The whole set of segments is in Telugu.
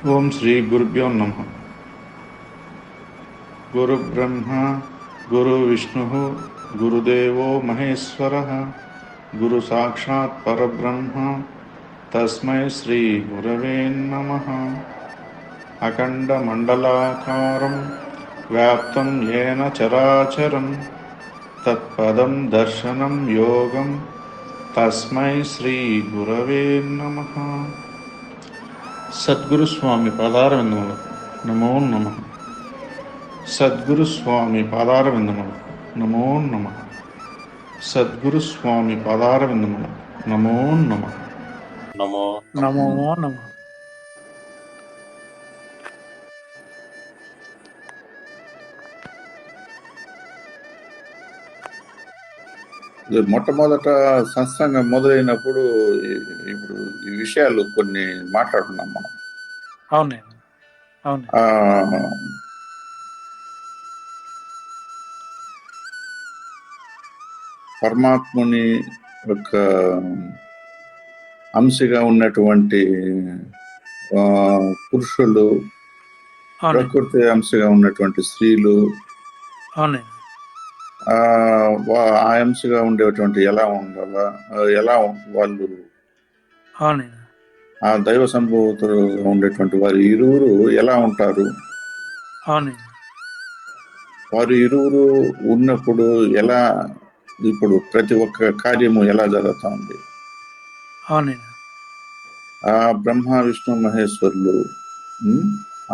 ఓం శ్రీ గురుభ్యో నమ. గురు బ్రహ్మ గురు విష్ణు గురుదేవో మహేశ్వర గురు సాక్షాత్ పరబ్రహ్మ తస్మై శ్రీ గురవే నమ. అఖండ మండలాకారం వ్యాప్తం ఏన చరాచరం తత్పదం దర్శనం యోగం తస్మై శ్రీ గురవే నమ. సద్గురు స్వామి పాదారవిందములకు నమో నమ. సద్గురు స్వామి పాదారవిందములకు నమో నమ. సద్గురు స్వామి పాదారవిందములకు నమో నమ. నమో నమో నమ. మొట్టమొదట సత్సంగం మొదలైనప్పుడు ఇప్పుడు ఈ విషయాలు కొన్ని మాట్లాడుతున్నాం మనం. అవునండి, అవును. పరమాత్ముని యొక్క అంశగా ఉన్నటువంటి పురుషులు, ప్రకృతి అంశగా ఉన్నటువంటి స్త్రీలు, అవునండి, ఆ అంశగా ఉండేటువంటి ఎలా ఉండాలా, ఎలా వాళ్ళు అవునండి, ఆ దైవ సంభూతులు ఉండేటువంటి వారు ఇరువురు ఎలా ఉంటారు, అవునండి, వారు ఇరువురు ఉన్నప్పుడు ఎలా, ఇప్పుడు ప్రతి ఒక్క కార్యము ఎలా జరుగుతుంది, అవునండి, ఆ బ్రహ్మ విష్ణు మహేశ్వరులు,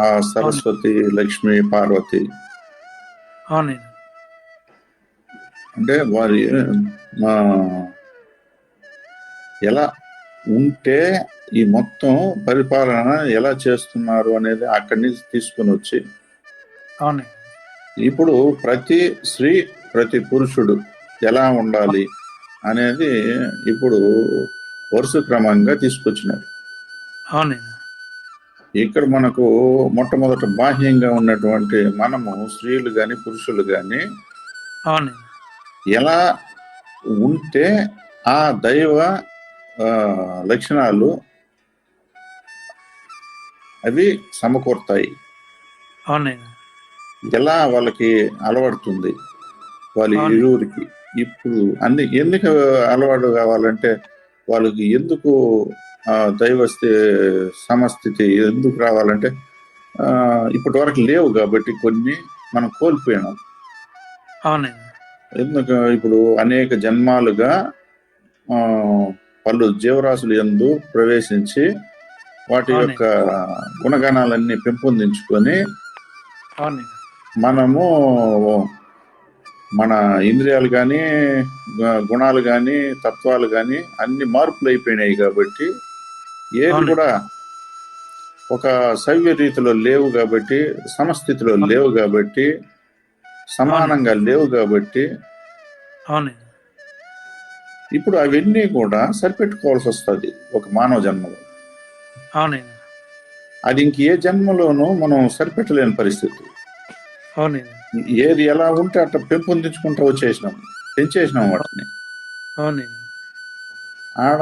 ఆ సరస్వతి లక్ష్మి పార్వతి, అవునండి, అంటే వారి ఎలా ఉంటే ఈ మొత్తం పరిపాలన ఎలా చేస్తున్నారు అనేది అక్కడి నుంచి తీసుకుని వచ్చి, అవునండి, ఇప్పుడు ప్రతి స్త్రీ ప్రతి పురుషుడు ఎలా ఉండాలి అనేది ఇప్పుడు వరుస క్రమంగా తీసుకొచ్చినారు. అవునండి, ఇక్కడ మనకు మొట్టమొదట బాహ్యంగా ఉన్నటువంటి మనము స్త్రీలు కానీ పురుషులు కానీ అవునండి, ఎలా ఉంటే ఆ దైవ లక్షణాలు అవి సమకూరుతాయి, అవునండి, ఎలా వాళ్ళకి అలవడుతుంది వాళ్ళ ఇరువురికి. ఇప్పుడు ఎందుకు అలవాటు కావాలంటే వాళ్ళకి ఎందుకు దైవ సమస్థితి ఎందుకు రావాలంటే ఇప్పటి వరకు లేవు కాబట్టి కొన్ని మనం కోల్పోయినాం. ఎందుకు ఇప్పుడు అనేక జన్మాలుగా పలు జీవరాశులు యందు ప్రవేశించి వాటి యొక్క గుణగణాలన్నీ పెంపొందించుకొని మనము మన ఇంద్రియాలు కానీ గుణాలు కానీ తత్వాలు కానీ అన్ని మార్పులు అయిపోయినాయి కాబట్టి ఏది కూడా ఒక సవ్య రీతిలో లేవు కాబట్టి, సమస్థితిలో లేవు కాబట్టి, సమానంగా లేవు కాబట్టి ఇప్పుడు అవన్నీ కూడా సరిపెట్టుకోవాల్సి వస్తుంది ఒక మానవ జన్మలో. అది ఇంక ఏ జన్మలోనూ మనం సరిపెట్టలేని పరిస్థితి. ఏది ఎలా ఉంటే అట్లా పెంపొందించుకుంటూ పెంచేసినాం వాటిని. ఆడ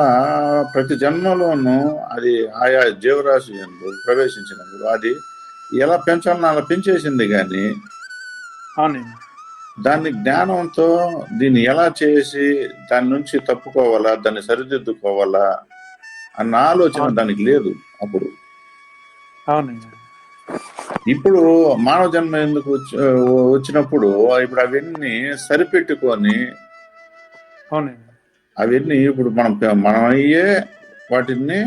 ప్రతి జన్మలోనూ అది ఆయా జీవరాశి ప్రవేశించినప్పుడు అది ఎలా పెంచాలని అలా పెంచేసింది, కానీ దాన్ని జ్ఞానంతో దీన్ని ఎలా చేసి దాని నుంచి తప్పుకోవాలా, దాన్ని సరిదిద్దుకోవాలా అన్న ఆలోచన దానికి లేదు అప్పుడు. ఇప్పుడు మానవ జన్మ ఎందుకు వచ్చినప్పుడు ఇప్పుడు అవన్నీ సరిపెట్టుకొని అవన్నీ ఇప్పుడు మనమయ్యే వాటిని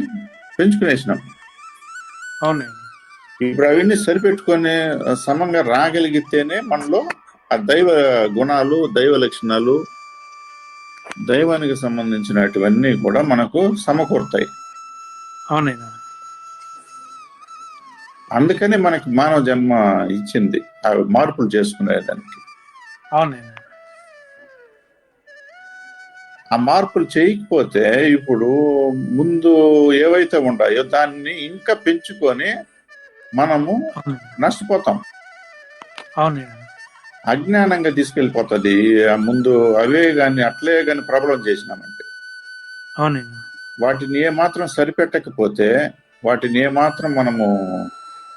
పెంచుకునేసినాం. ఇప్పుడు అవన్నీ సరిపెట్టుకొని సమంగా రాగలిగితేనే మనలో ఆ దైవ గుణాలు, దైవ లక్షణాలు, దైవానికి సంబంధించినటువన్నీ కూడా మనకు సమకూరుతాయి. అందుకని మనకి మానవ జన్మ ఇచ్చింది ఆ మార్పులు చేసుకునేదానికి. ఆ మార్పులు చేయకపోతే ఇప్పుడు ముందు ఏవైతే ఉంటాయో దాన్ని ఇంకా పెంచుకొని మనము నష్టపోతాం. అజ్ఞానంగా తీసుకెళ్ళిపోతుంది. ముందు అవే గాని అట్లే ప్రబలం చేసినామంటే వాటిని ఏ మాత్రం సరిపెట్టకపోతే వాటిని ఏమాత్రం మనము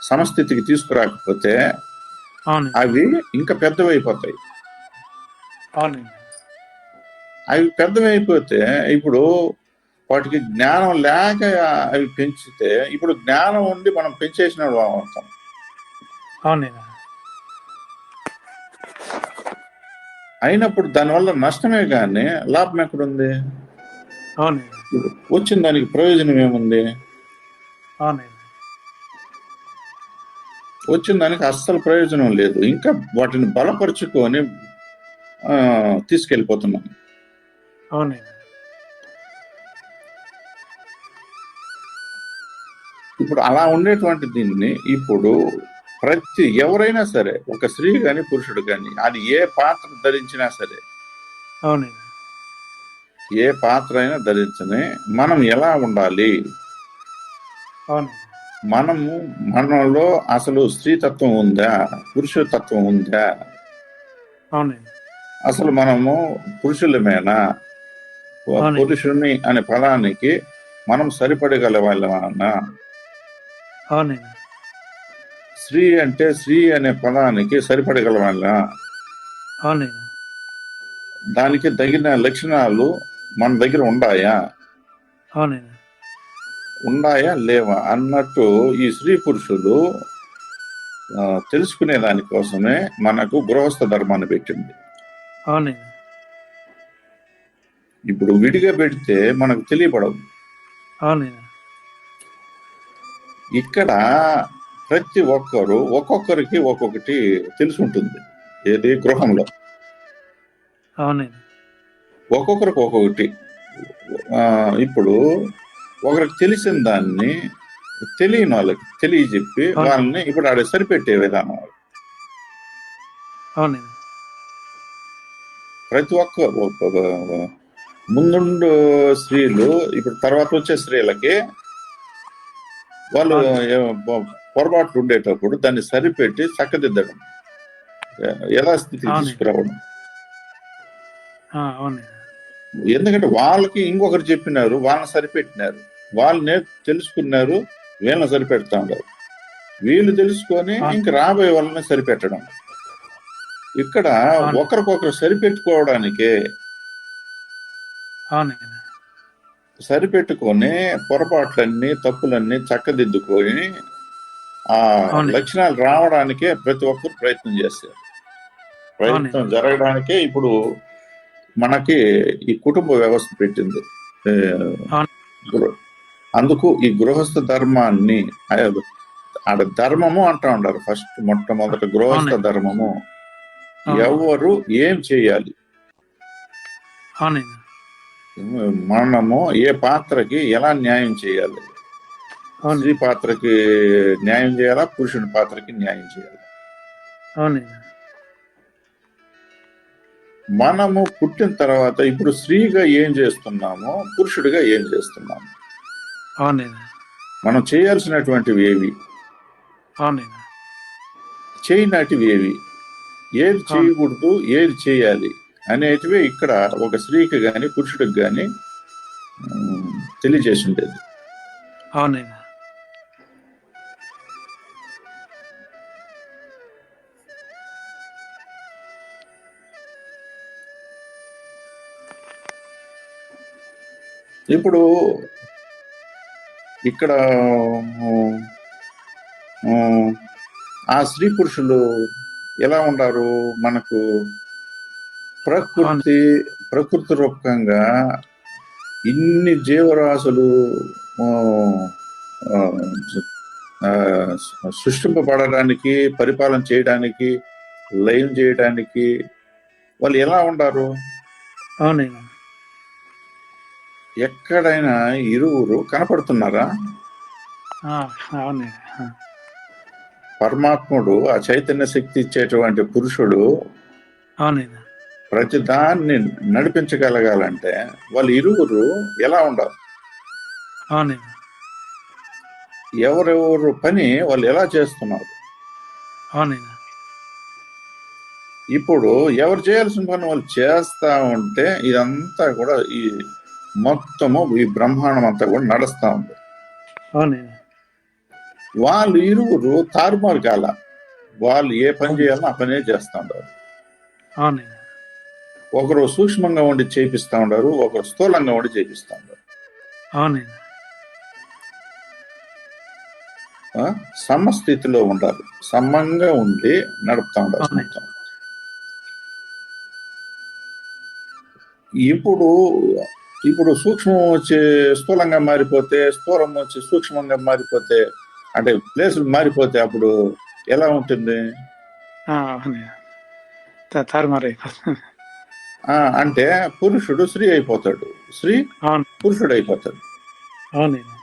సమస్థితికి తీసుకురాకపోతే అవునండి. అవి ఇంకా పెద్దవైపోతాయి. అవునండి. అవి పెద్దవైపోతే ఇప్పుడు వాటికి జ్ఞానం లేక అవి పెంచితే ఇప్పుడు జ్ఞానం ఉండి మనం పెంచేసిన అవుతాం. అవునండి. అయినప్పుడు దానివల్ల నష్టమే కానీ లాభం ఎక్కడుంది? అవునండి. వచ్చిన దానికి ప్రయోజనం ఏముంది? అవునండి. వచ్చిన దానికి అస్సలు ప్రయోజనం లేదు. ఇంకా వాటిని బలపరుచుకొని తీసుకెళ్ళిపోతున్నాం. అవునండి. ఇప్పుడు అలా ఉండేటువంటి దీన్ని ఇప్పుడు ఎవరైనా సరే, ఒక స్త్రీ కానీ పురుషుడు కానీ, అది ఏ పాత్ర ధరించినా సరే, అవునండి. ఏ పాత్ర అయినా ధరించని మనం ఎలా ఉండాలి? అవునండి. మనలో అసలు స్త్రీతత్వం ఉందా, పురుషతత్వం ఉందా? అవునండి. అసలు మనము పురుషులమేనా? అవునండి. పురుషుని అనే పదానికి మనం సరిపడగల వాళ్ళమా? అవునండి. స్త్రీ అంటే స్త్రీ అనే పదానికి సరిపడగల వాళ్ళ? అవునండి. దానికి తగిన లక్షణాలు మన దగ్గర ఉన్నాయా లేవా అన్నట్టు ఈ స్త్రీ పురుషులు తెలుసుకునే దానికోసమే మనకు గృహస్థ ధర్మాన్ని పెట్టింది. అవునండి. ఇప్పుడు విడిగా పెడితే మనకు తెలియపడవు. అవునండి. ఇక్కడ ప్రతి ఒక్కరు ఒక్కొక్కరికి ఒక్కొక్కటి తెలిసి ఉంటుంది. ఏది గృహంలో అవునండి. ఒక్కొక్కరికి ఒక్కొక్కటి. ఇప్పుడు ఒకరికి తెలిసిన దాన్ని తెలియని వాళ్ళకి తెలియజెప్పి వాళ్ళని ఇప్పుడు ఆడ సరిపెట్టే విధానం. అవునండి. ప్రతి ఒక్క ముందుండు స్త్రీలు ఇప్పుడు తర్వాత వచ్చే స్త్రీలకి వాళ్ళు పొరపాట్లు ఉండేటప్పుడు దాన్ని సరిపెట్టి చక్కదిద్దడం, యథాస్థితికి తీసుకురావడం. ఎందుకంటే వాళ్ళకి ఇంకొకరు చెప్పినారు, వాళ్ళని సరిపెట్టినారు, వాళ్ళని తెలుసుకున్నారు, వీళ్ళని సరిపెడతా ఉన్నారు. వీళ్ళు తెలుసుకొని ఇంక రాబోయే వాళ్ళని సరిపెట్టడం. ఇక్కడ ఒకరికొకరు సరిపెట్టుకోవడానికే, సరిపెట్టుకొని పొరపాట్లన్నీ తప్పులన్నీ చక్కదిద్దుకొని ఆ లక్షణాలు రావడానికే ప్రతి ఒక్కరు ప్రయత్నం చేస్తారు. ప్రయత్నం జరగడానికే ఇప్పుడు మనకి ఈ కుటుంబ వ్యవస్థ పెట్టింది. అందుకు ఈ గృహస్థ ధర్మాన్ని ఆడ ధర్మము అంటా ఉంటారు. ఫస్ట్ మొట్టమొదటి గృహస్థ ధర్మము. ఎవరు ఏం చేయాలి, మనము ఏ పాత్రకి ఎలా న్యాయం చేయాలి, స్త్రీ పాత్రకి న్యాయం చేయాలా, పురుషుని పాత్రకి న్యాయం చేయాలి. మనము పుట్టిన తర్వాత ఇప్పుడు స్త్రీగా ఏం చేస్తున్నామో పురుషుడిగా ఏం చేస్తున్నాము, మనం చేయాల్సినటువంటివి ఏవి, చేయనటివి ఏవి, ఏది చేయకూడదు, ఏది చేయాలి అనేటివి ఇక్కడ ఒక స్త్రీకి గాని పురుషుడికి గాని తెలియజేసి ఉండేది. ఇప్పుడు ఇక్కడ ఆ స్త్రీ పురుషులు ఎలా ఉంటారు? మనకు ప్రకృతి రూపకంగా ఇన్ని జీవరాశులు సృష్టింపబడడానికి, పరిపాలన చేయడానికి, లయం చేయడానికి వాళ్ళు ఎలా ఉంటారు? ఎక్కడైనా ఇరువురు కనపడుతున్నారా? పరమాత్ముడు, ఆ చైతన్య శక్తి ఇచ్చేటువంటి పురుషుడు ప్రతి దాన్ని నడిపించగలగాలంటే వాళ్ళు ఇరువురు ఎలా ఉండాలి? ఎవరెవరు పని వాళ్ళు ఎలా చేస్తున్నారు? ఇప్పుడు ఎవరు చేయాల్సిన పని వాళ్ళు చేస్తా ఉంటే ఇదంతా కూడా ఈ మొత్తము ఈ బ్రహ్మాండం అంతా కూడా నడుస్తా ఉంది. వాళ్ళు ఇరువురు తారుమారు కాల, వాళ్ళు ఏ పని చేయాలో ఆ పనే చేస్తా ఉంటారు. అవునైనా. ఒకరు సూక్ష్మంగా ఉండి చేపిస్తా ఉంటారు, ఒకరు స్థూలంగా ఉండి చేపిస్తా ఉంటారు. అవునైనా. సమస్థితిలో ఉంటారు, సమంగా ఉండి నడుపుతా ఉంటారు అవును. మొత్తం. ఇప్పుడు ఇప్పుడు సూక్ష్మం వచ్చి స్థూలంగా మారిపోతే, స్థూలం వచ్చి సూక్ష్మంగా మారిపోతే, అంటే ప్లేసులు మారిపోతే అప్పుడు ఎలా ఉంటుంది? అవునైనా. తారుమారు అయిపోతుంది. అంటే పురుషుడు స్త్రీ అయిపోతాడు, స్త్రీ అవును. పురుషుడు అయిపోతాడు. అవునైనా.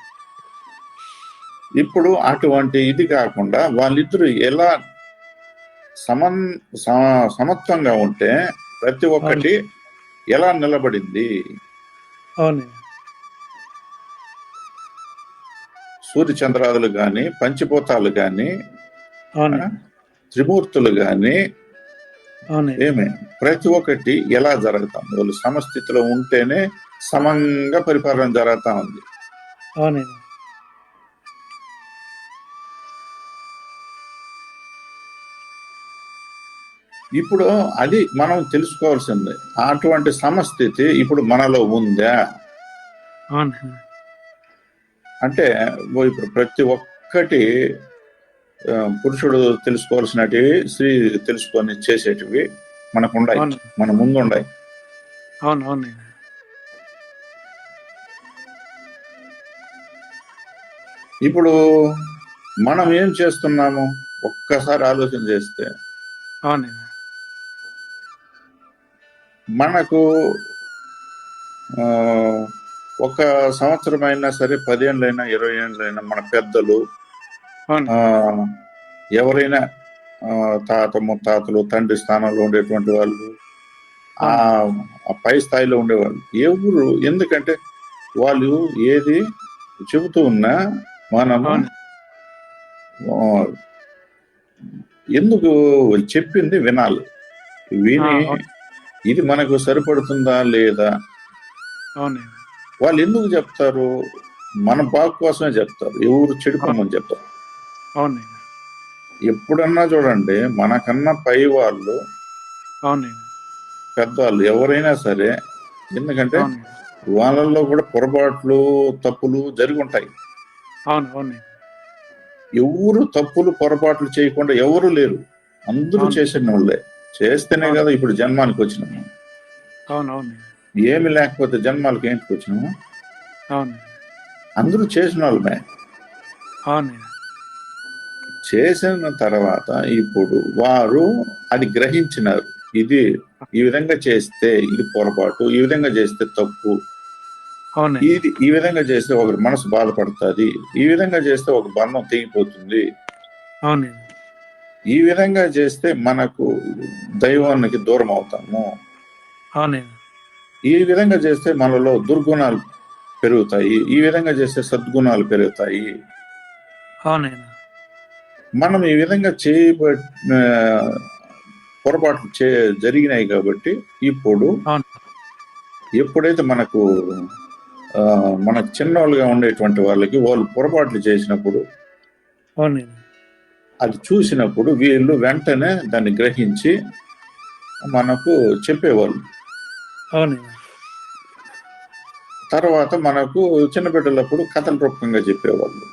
ఇప్పుడు అటువంటి ఇది కాకుండా వాళ్ళిద్దరూ ఎలా సమత్వంగా ఉంటే ప్రతి ఒక్కటి ఎలా నిలబడింది? అవునైనా. సూర్య చంద్రాదులు గాని, పంచభూతాలు గాని, అవునైనా. త్రిమూర్తులు గాని, అవునైనా. ఏమి ప్రతి ఒక్కటి ఎలా జరుగుతాం? వాళ్ళు సమస్థితిలో ఉంటేనే సమంగా పరిపాలన జరుగుతా ఉంది. అవునైనా. ఇప్పుడు అది మనం తెలుసుకోవాల్సింది. అటువంటి సమస్థితి ఇప్పుడు మనలో ఉందా అవునైనా. అంటే ఇప్పుడు ప్రతి ఒక్కటి పురుషుడు తెలుసుకోవాల్సినవి, స్త్రీ తెలుసుకొని చేసేటివి మనకు ఉన్నాయి, అవును. మన ముందు ఉన్నాయి. అవును. అవునైనా. ఇప్పుడు మనం ఏం చేస్తున్నాము ఒక్కసారి ఆలోచన చేస్తే, అవునైనా. మనకు ఒక సంవత్సరం అయినా సరే, 10 ఏళ్ళైనా 20 ఏళ్ళైనా మన పెద్దలు అవును. ఎవరైనా తాత ముత్తాతలు, తండ్రి స్థానంలో ఉండేటువంటి వాళ్ళు, ఆ పై స్థాయిలో ఉండేవాళ్ళు ఎవరు, ఎందుకంటే వాళ్ళు ఏది చెబుతూ ఉన్నా మనము అవును. ఎందుకు చెప్పింది వినాలి, విని అవును. ఇది మనకు సరిపడుతుందా లేదా. అవునైనా. వాళ్ళు ఎందుకు చెప్తారు? మన బాగు కోసమే చెప్తారు, ఎవరు చెడిపోమని చెప్తారు. అవునైనా. ఎప్పుడన్నా చూడండి, మనకన్నా పై వాళ్ళు, అవునైనా. పెద్దవాళ్ళు ఎవరైనా సరే, ఎందుకంటే అవునైనా. వాళ్ళల్లో కూడా పొరపాట్లు, తప్పులు జరిగి ఉంటాయి. అవును. అవునైనా. ఎవరు తప్పులు పొరపాట్లు చేయకుండా ఎవరు లేరు, అందరూ అవును. చేసిన వాళ్ళే. చేస్తేనే అవును. కదా ఇప్పుడు జన్మానికి వచ్చినాము. అవునవునైనా. ఏమి లేకపోతే జన్మాలకు ఏంటికి వచ్చినాము? అవును. అందరూ చేసిన వాళ్ళమే. అవునైనా. చేసిన తర్వాత ఇప్పుడు వారు అది గ్రహించినారు, ఇది ఈ విధంగా చేస్తే ఇది పొరపాటు, ఈ విధంగా చేస్తే తప్పు, అవునైనా. ఇది ఈ విధంగా చేస్తే ఒకరి మనసు బాధపడుతుంది, ఈ విధంగా చేస్తే ఒక బంధం తెగిపోతుంది, అవునైనా. ఈ విధంగా చేస్తే మనకు దైవానికి దూరం అవుతాము, అవునైనా. ఈ విధంగా చేస్తే మనలో దుర్గుణాలు పెరుగుతాయి, ఈ విధంగా చేస్తే సద్గుణాలు పెరుగుతాయి. అవునైనా. మనం ఈ విధంగా పొరపాట్లు జరిగినాయి కాబట్టి ఇప్పుడు అవును. ఎప్పుడైతే మనకు మనకు చిన్నవాళ్ళుగా ఉండేటువంటి వాళ్ళకి వాళ్ళు పొరపాట్లు చేసినప్పుడు, అవునైనా. అది చూసినప్పుడు వీళ్ళు వెంటనే దాన్ని గ్రహించి మనకు చెప్పేవాళ్ళు. అవునైనా. తర్వాత మనకు చిన్నబిడ్డలప్పుడు కథల రూపంగా చెప్పేవాళ్ళు.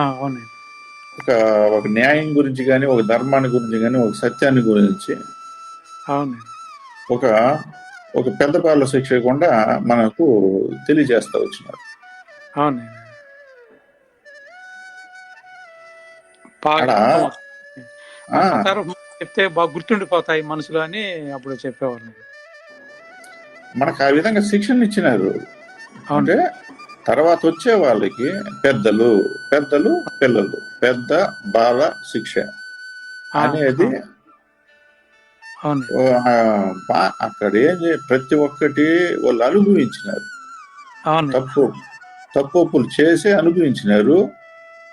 అవునైనా. ఒక న్యాయం గురించి కానీ, ఒక ధర్మాన్ని గురించి కానీ, ఒక సత్యాన్ని గురించి అవునైనా. ఒక పెద్ద బాల శిక్ష కూడా మనకు తెలియజేస్తా వచ్చినారు. అవునైనా. అక్కడ చెప్తే బాగా గుర్తుండిపోతాయి మనసులో అని అప్పుడు చెప్పేవాళ్ళు. మనకు ఆ విధంగా శిక్షణ ఇచ్చినారు. అంటే తర్వాత వచ్చే వాళ్ళకి పెద్దలు పిల్లలు, పెద్ద బాల శిక్ష అనేది అక్కడ ప్రతి ఒక్కటి వాళ్ళు అనుభవించినారు. తప్పులు చేసి అనుభవించినారు,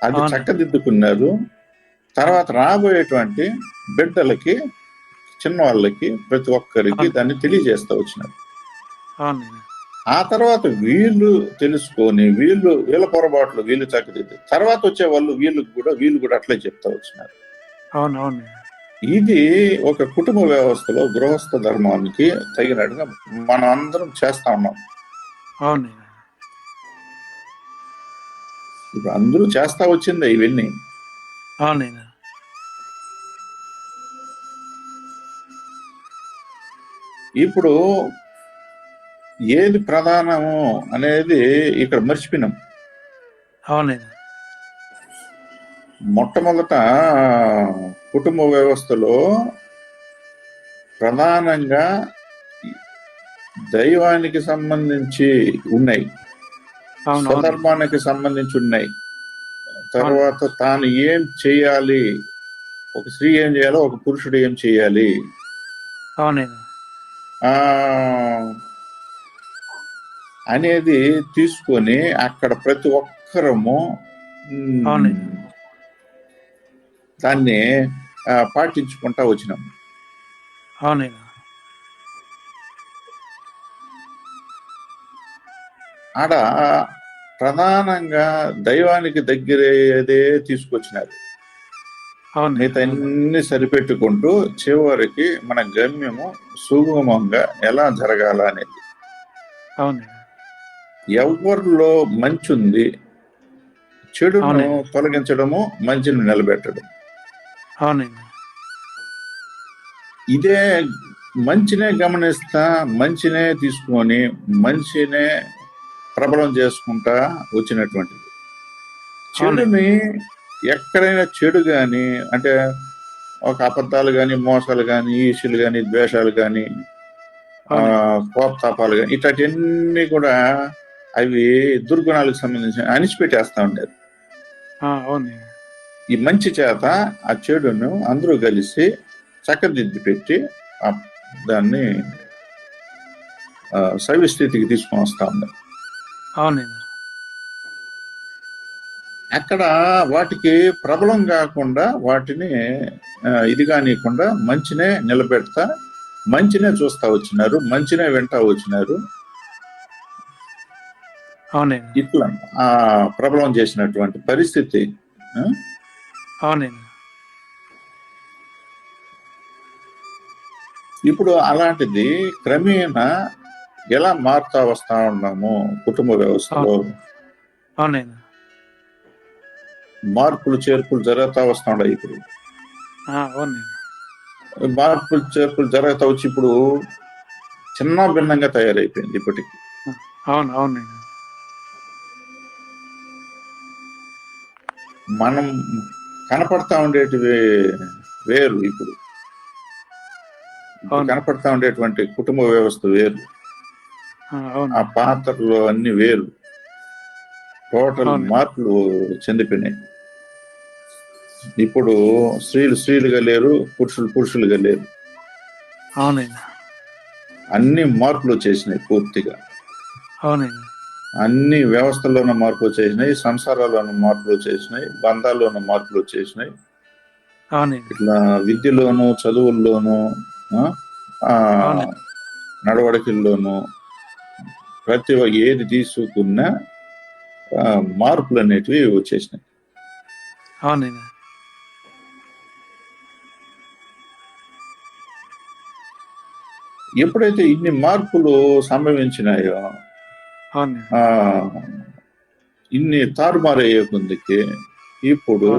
అది చక్కదిద్దుకున్నారు. తర్వాత రాబోయేటువంటి బిడ్డలకి, చిన్న వాళ్ళకి, ప్రతి ఒక్కరికి దాన్ని తెలియజేస్తా వచ్చినారు. ఆ తర్వాత వీళ్ళు తెలుసుకొని వీళ్ళ పొరపాట్లు వీళ్ళు చక్కదిద్ది తర్వాత వచ్చే వీళ్ళు కూడా అట్లే చెప్తా వచ్చినారు. అవును అవును ఇది ఒక కుటుంబ వ్యవస్థలో గృహస్థ ధర్మానికి తగినట్టుగా మనం అందరం చేస్తా ఉన్నాం. అవును ఇప్పుడు అందరూ చేస్తా వచ్చింది ఇవన్నీ. అవునైనా ఇప్పుడు ఏది ప్రధానము అనేది ఇక్కడ మర్చిపోయినాం. అవునైనా మొట్టమొదట కుటుంబ వ్యవస్థలో ప్రధానంగా దైవానికి సంబంధించి ఉన్నాయి, అవును అవును స్వధర్మానికి సంబంధించి ఉన్నాయి. అవును తర్వాత తాను ఏం చేయాలి, ఒక స్త్రీ ఏం చేయాలో ఒక పురుషుడు ఏం చేయాలి అవునైనా ఆ అనేది తీసుకొని అక్కడ ప్రతి ఒక్కరము అవునైనా దాన్ని పాటించుకుంటా వచ్చినాం. అవునైనా ఆడ ప్రధానంగా దైవానికి దగ్గరేదే తీసుకొచ్చినారు. అవునైనా మిగతా అన్ని సరిపెట్టుకుంటూ చివరికి మన గమ్యము సుగమంగా ఎలా జరగాల అనేది, అవునైనా ఎవరిలో మంచి ఉంది, చెడును అవునైనా తొలగించడము, మంచిని నిలబెట్టడం. అవునైనా ఇదే మంచినే గమనిస్తా, మంచినే తీసుకొని మంచినే ప్రబలం చేసుకుంటా వచ్చినటువంటిది. చెడుని ఎక్కడైనా చెడు కానీ అంటే ఒక అబద్ధాలు కానీ, మోసాలు కానీ, ఈసులు కానీ, ద్వేషాలు కానీ, కోపతాపాలు కానీ ఇట్లాంటివన్నీ కూడా అవి దుర్గుణాలకు సంబంధించిన అణిచిపెట్టేస్తా ఉండేది. అవునైనా ఈ మంచి చేత ఆ చెడును అందరూ కలిసి చక్కదిద్ది పెట్టి దాన్ని సవ్య స్థితికి తీసుకొని వస్తా ఉన్నారు. అవునైనా అక్కడ వాటికి ప్రబలం కాకుండా వాటిని ఇది కానివ్వకుండా మంచినే నిలబెడతా, మంచినే చూస్తా వచ్చినారు, మంచినే వింటా వచ్చినారు. అవునైనా ఇట్లా ప్రబలం చేసినటువంటి పరిస్థితి. అవునైనా ఇప్పుడు అలాంటిది క్రమేణా ఎలా మారుతా వస్తా ఉన్నాము కుటుంబ వ్యవస్థలో. అవునైనా మార్పులు చేర్పులు జరుగుతా వస్తా ఉన్నాయి. ఇప్పుడు అవునైనా మార్పులు చేర్పులు జరుగుతా వచ్చి ఇప్పుడు చిన్న భిన్నంగా తయారైపోయింది ఇప్పటికి. అవును అవునైనా మనం కనపడతా ఉండేటివి వేరు, ఇప్పుడు కనపడతా ఉండేటువంటి కుటుంబ వ్యవస్థ వేరు, ఆ పాత్రలు అన్ని వేరు, టోటల్ మార్పులు చెందిపోయినాయి. ఇప్పుడు స్త్రీలు స్త్రీలుగా లేరు, పురుషులు పురుషులుగా లేరు. అవునైనా అన్ని మార్పులు వచ్చేసినాయి పూర్తిగా. అవునైనా అన్ని వ్యవస్థల్లోనూ మార్పులు వచ్చేసినాయి, సంసారాల్లోనూ మార్పులు వచ్చేసినాయి, బంధాల్లోనూ మార్పులు వచ్చేసినాయి. ఇట్లా విద్యలోను, చదువుల్లోనూ, నడవడికల్లోనూ ప్రతి ఏది తీసుకున్నా మార్పులు అనేటివి వచ్చేసినాయి. అవునైనా ఎప్పుడైతే ఇన్ని మార్పులు సంభవించినాయో, ఇన్ని తారుమారయ్యే కొందికి ఇప్పుడు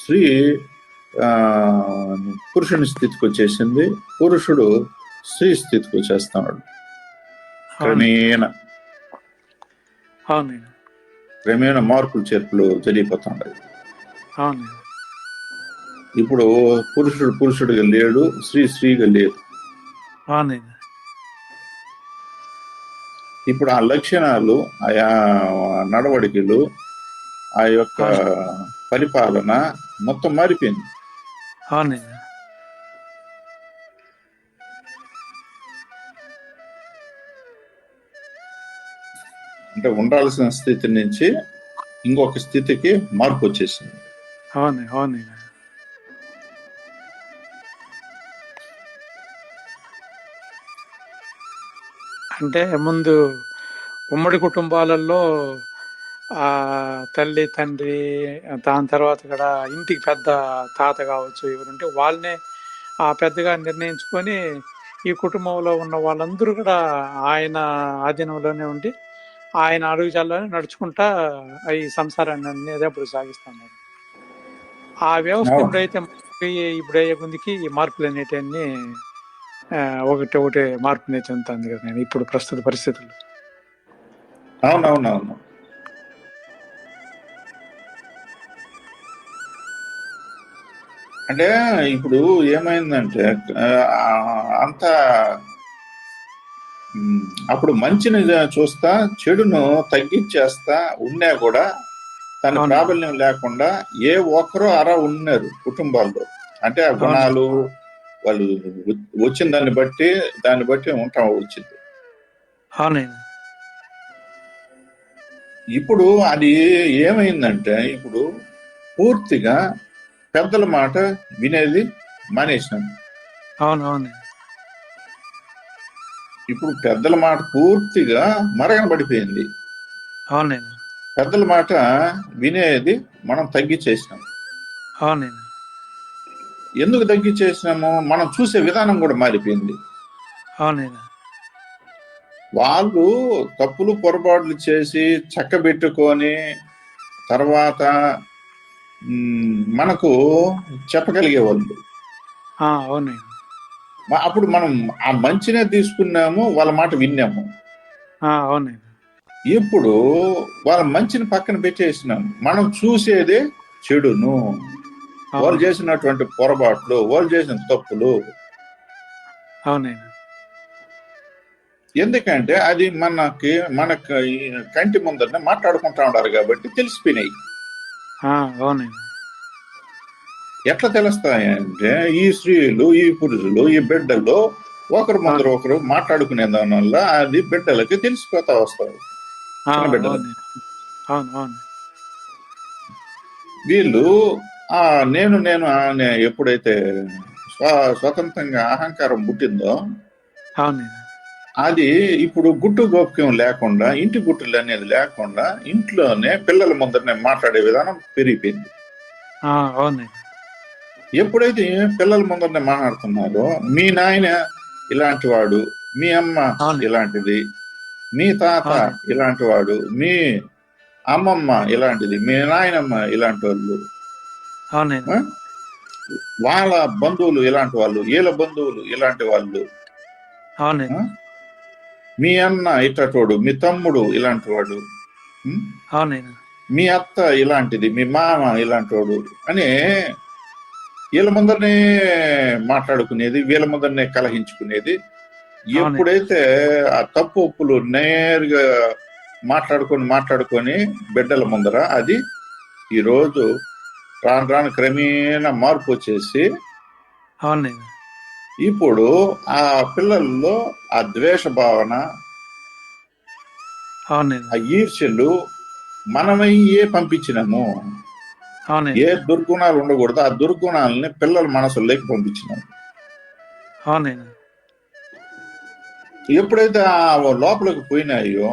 స్త్రీ పురుషుని స్థితికి వచ్చేసింది, పురుషుడు స్త్రీ స్థితికి వచ్చేస్తున్నాడు. క్రమేణా మార్పులు చేర్పులు జరిగిపోతున్నాయి. ఇప్పుడు పురుషుడు పురుషుడిగా లేడు, స్త్రీ స్త్రీగా లేదు. ఇప్పుడు ఆ లక్షణాలు, ఆయా నడవడికలు, ఆ యొక్క పరిపాలన మొత్తం మారిపోయింది. అంటే ఉండాల్సిన స్థితి నుంచి ఇంకొక స్థితికి మార్పు వచ్చేసింది. అంటే ముందు ఉమ్మడి కుటుంబాలలో ఆ తల్లి తండ్రి, దాని తర్వాత కూడా ఇంటికి పెద్ద తాత కావచ్చు, ఎవరుంటే వాళ్ళనే పెద్దగా నిర్ణయించుకొని ఈ కుటుంబంలో ఉన్న వాళ్ళందరూ కూడా ఆయన ఆధీనంలోనే ఉండి ఆయన అడుగుజాడలోనే నడుచుకుంటా ఈ సంసారాన్ని అనేది అప్పుడు సాగిస్తున్నారు. ఆ వ్యవస్థ అవును ఎప్పుడైతే ఇప్పుడు అయ్యే ముందుకి ఈ మార్పులు అనేటివన్నీ ఒకటి ఒకటి మార్పు అనేది చెందుతుంది కదా నేను ఇప్పుడు ప్రస్తుత పరిస్థితుల్లో. అవునవునవును. అంటే ఇప్పుడు ఏమైందంటే అంతా అప్పుడు మంచిని చూస్తా చెడును తగ్గించేస్తా ఉన్నా కూడా తన అవునండి. ప్రాబల్యం లేకుండా ఏ ఒక్కరో అరా ఉన్నారు కుటుంబాల్లో. అంటే ఆ అవునండి. గుణాలు వాళ్ళు వచ్చిన దాన్ని బట్టి ఉంటాం వచ్చింది. అవునండి. ఇప్పుడు అది ఏమైందంటే ఇప్పుడు పూర్తిగా పెద్దల మాట వినేది మానేసినాం. అవునవునండి. ఇప్పుడు పెద్దల మాట పూర్తిగా మరగన పడిపోయింది. అవునండి. పెద్దల మాట వినేది మనం తగ్గించేసినాం. అవునండి. ఎందుకు తగ్గించేసినాము? మనం చూసే విధానం కూడా మారిపోయింది. అవునండి. వాళ్ళు తప్పులు పొరపాట్లు చేసి చక్కబెట్టుకొని తర్వాత మనకు చెప్పగలిగే వాళ్ళు. అవునండి. అప్పుడు మనం ఆ మంచినే తీసుకున్నాము, వాళ్ళ మాట విన్నాము. అవునండి. ఇప్పుడు వాళ్ళ మంచిని పక్కన పెట్టేసినాం. మనం చూసేదే చెడును, వాళ్ళు అవును. చేసినటువంటి పొరపాట్లు, వాళ్ళు చేసిన తప్పులు. అవునండి. ఎందుకంటే అది మనకు ఈ కంటి ముందరనే మాట్లాడుకుంటా ఉన్నారు కాబట్టి తెలిసిపోయినాయి. అవునండి. ఎట్లా తెలుస్తాయంటే ఈ స్త్రీలు, ఈ పురుషులు, ఈ బిడ్డలు ఒకరి ముందర ఒకరు మాట్లాడుకునే దాని వల్ల అది బిడ్డలకి తెలిసిపోతా వస్తారు. చిన్న బిడ్డలకి అవునండి. అవును. అవును. వీళ్ళు నేను అనే ఎప్పుడైతే స్వతంత్రంగా అహంకారం పుట్టిందో అవునండి. అది ఇప్పుడు గుట్టు గోప్యం లేకుండా, ఇంటి గుట్టులు అనేది లేకుండా ఇంట్లోనే పిల్లల ముందరనే మాట్లాడే విధానం పెరిగిపోయింది. అవునండి. ఎప్పుడైతే పిల్లల ముందరనే మాట్లాడుతున్నారో మీ నాయన ఇలాంటి వాడు, మీ అమ్మ అవునండి. ఇలాంటిది, మీ తాత అవునండి. ఇలాంటి వాడు, మీ అమ్మమ్మ ఇలాంటిది, మీ నాయనమ్మ ఇలాంటి వాళ్ళు, అవునండి. ఆ? వాళ్ళ బంధువులు ఇలాంటి వాళ్ళు, వీళ్ళ బంధువులు ఇలాంటి వాళ్ళు, అవునండి. మీ అన్న ఇట్టటోడు, మీ తమ్ముడు ఇలాంటి వాడు, అవునండి. మీ అత్త ఇలాంటిది, మీ మామ ఇలాంటి వాడు అని వీళ్ళ ముందరనే మాట్లాడుకునేది, వీళ్ళ ముందరనే కలహించుకునేది. ఎప్పుడైతే ఆ తప్పు ఒప్పులు నేరుగా మాట్లాడుకొని బిడ్డల ముందర అది ఈరోజు రాను క్రమేణా మార్పు వచ్చేసి అవునండి. ఇప్పుడు ఆ పిల్లల్లో ఆ ద్వేష భావన, అవునండి. ఆ ఈర్ష్యలు మనమయ్యే పంపించినాము. అవునండి. ఏ దుర్గుణాలు ఉండకూడదు ఆ దుర్గుణాలని పిల్లల మనసుల్లోకి పంపించినాము. అవునండి. ఎప్పుడైతే ఆ లోపలికి పోయినాయో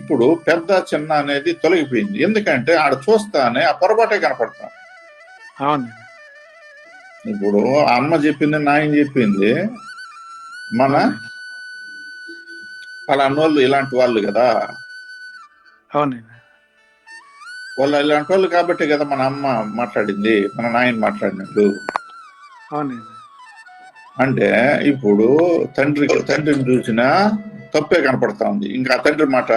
ఇప్పుడు పెద్ద చిన్న అనేది తొలగిపోయింది. ఎందుకంటే ఆడ చూస్తానే ఆ పొరపాటే కనపడతాం. అవునండి. ఇప్పుడు అమ్మ చెప్పింది, నాయన చెప్పింది మన పలానోళ్ళు ఇలాంటి వాళ్ళు కదా, అవునండి. వాళ్ళు ఇలాంటి వాళ్ళు కాబట్టి కదా మన అమ్మ మాట్లాడింది, మన నాయన మాట్లాడినట్టు. అవునండి. అంటే ఇప్పుడు తండ్రిని చూసినా తప్పే కనపడతా ఉంది. ఇంకా ఆ తండ్రి మాట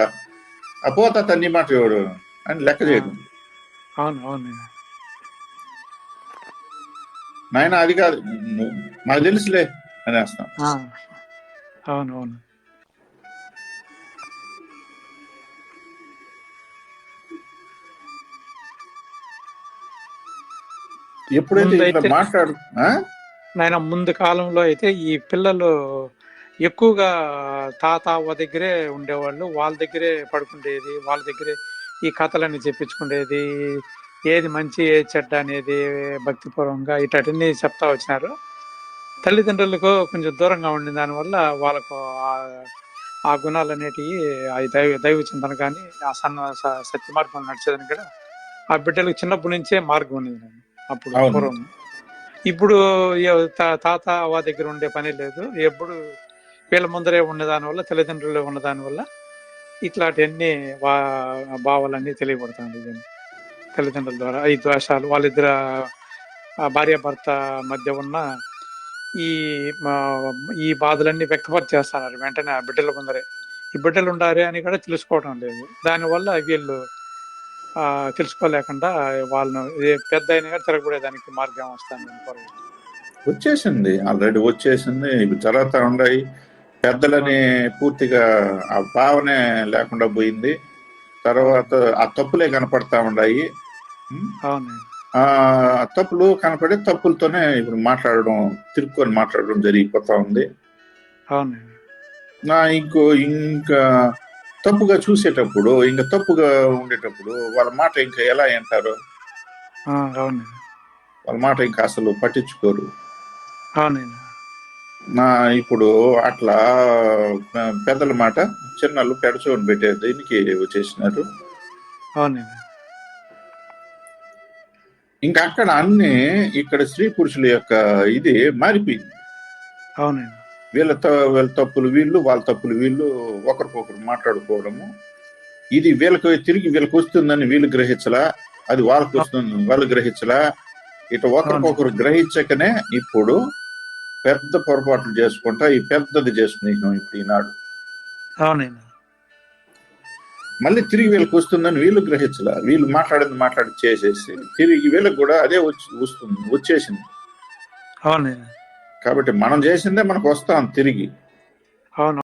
పోతా తండ్రి మాట ఎవడు అని లెక్క చేయడం. అవునండి. నాయన అది కాదు నాకు తెలుసులే అనేస్తాం. అవునవును. ఎప్పుడైతే ఇట్లా నాయన ముందు కాలంలో అయితే ఈ పిల్లలు ఎక్కువగా తాత అవ్వ దగ్గరే ఉండేవాళ్ళు, వాళ్ళ దగ్గరే పడుకుండేది, వాళ్ళ దగ్గరే ఈ కథలన్నీ చెప్పించుకునేది, ఏది మంచి ఏది చెడ్డ అనేది భక్తిపూర్వకంగా ఇటన్నీ చెప్తా వచ్చినారు. తల్లిదండ్రులకు కొంచెం దూరంగా ఉండిన దానివల్ల వాళ్ళకు ఆ గుణాలు అనేటివి ఆ దైవ చింతన కానీ ఆ సత్య మార్గం నడిచేదని కూడా ఆ బిడ్డలకు చిన్నప్పటి నుంచే మార్గం ఉండేది అప్పుడు అవును. పూర్వం. ఇప్పుడు తాత అవ్వ దగ్గర ఉండే పని లేదు. ఎప్పుడు వీళ్ళ ముందరే ఉండదాని వల్ల, తల్లిదండ్రులు ఉన్నదాని వల్ల ఇట్లాంటివన్నీ భావాలన్నీ తెలియబడతాయి తల్లిదండ్రుల ద్వారా. ఈ ద్వేషాలు వాళ్ళిద్దరు భార్యాభర్త మధ్య ఉన్న ఈ ఈ బాధలన్నీ వ్యక్తపరిచేస్తున్నారు వెంటనే ఆ బిడ్డల ముందరే. ఈ బిడ్డలు ఉండారే అని కూడా తెలుసుకోవడం లేదు. దానివల్ల వీళ్ళు తెలుసుకోలేకుండా వాళ్ళను పెద్ద అయిన కూడా తిరగబడేదానికి మార్గం వస్తుంది. వచ్చేసింది, ఆల్రెడీ వచ్చేసింది. ఇవి జరుగుతూ ఉన్నాయి. పెద్దలని పూర్తిగా ఆ భావనే లేకుండా పోయింది. తర్వాత ఆ తప్పులే కనపడతా ఉన్నాయి. అవునండి. ఆ తప్పులు కనపడే తప్పులతోనే ఇప్పుడు మాట్లాడడం, తిరుక్కొని మాట్లాడడం జరిగిపోతా ఉంది. అవునండి. ఇంకా తప్పుగా చూసేటప్పుడు, ఇంకా తప్పుగా ఉండేటప్పుడు వాళ్ళ మాట ఇంకా ఎలా అంటారు? అవునండి. వాళ్ళ మాట ఇంకా అసలు పట్టించుకోరు. అవునండి. ఇప్పుడు అట్లా పెద్దల మాట చిన్నలు పెడచోని పెట్టే దీనికి వచ్చేసినారు. అవునండి. ఇంకా అక్కడ అన్ని ఇక్కడ స్త్రీ పురుషుల యొక్క ఇది మారిపోయింది. అవునండి. వీళ్ళ తప్పులు వీళ్ళు, వాళ్ళ తప్పులు వీళ్ళు, ఒకరికొకరు మాట్లాడుకోవడము. ఇది తిరిగి వీళ్ళకి వస్తుందని వీళ్ళు గ్రహించలా, అది వాళ్ళకి వస్తుంది వాళ్ళు గ్రహించలా. ఇటు ఒకరికొకరు గ్రహించకనే ఇప్పుడు పెద్ద పొరపాట్లు చేసుకుంటా ఈ పెద్దది చేసుకున్నాం ఇప్పుడు ఈనాడు. అవునండి. మళ్ళీ తిరిగి వీళ్ళకి వస్తుందని వీళ్ళు గ్రహించలా, వీళ్ళు మాట్లాడి చేసేసి తిరిగి వీళ్ళకి కూడా అదే వచ్చేసింది. అవునండి. కాబట్టి మనం చేసిందే మనకు వస్తాం తిరిగి. అవును.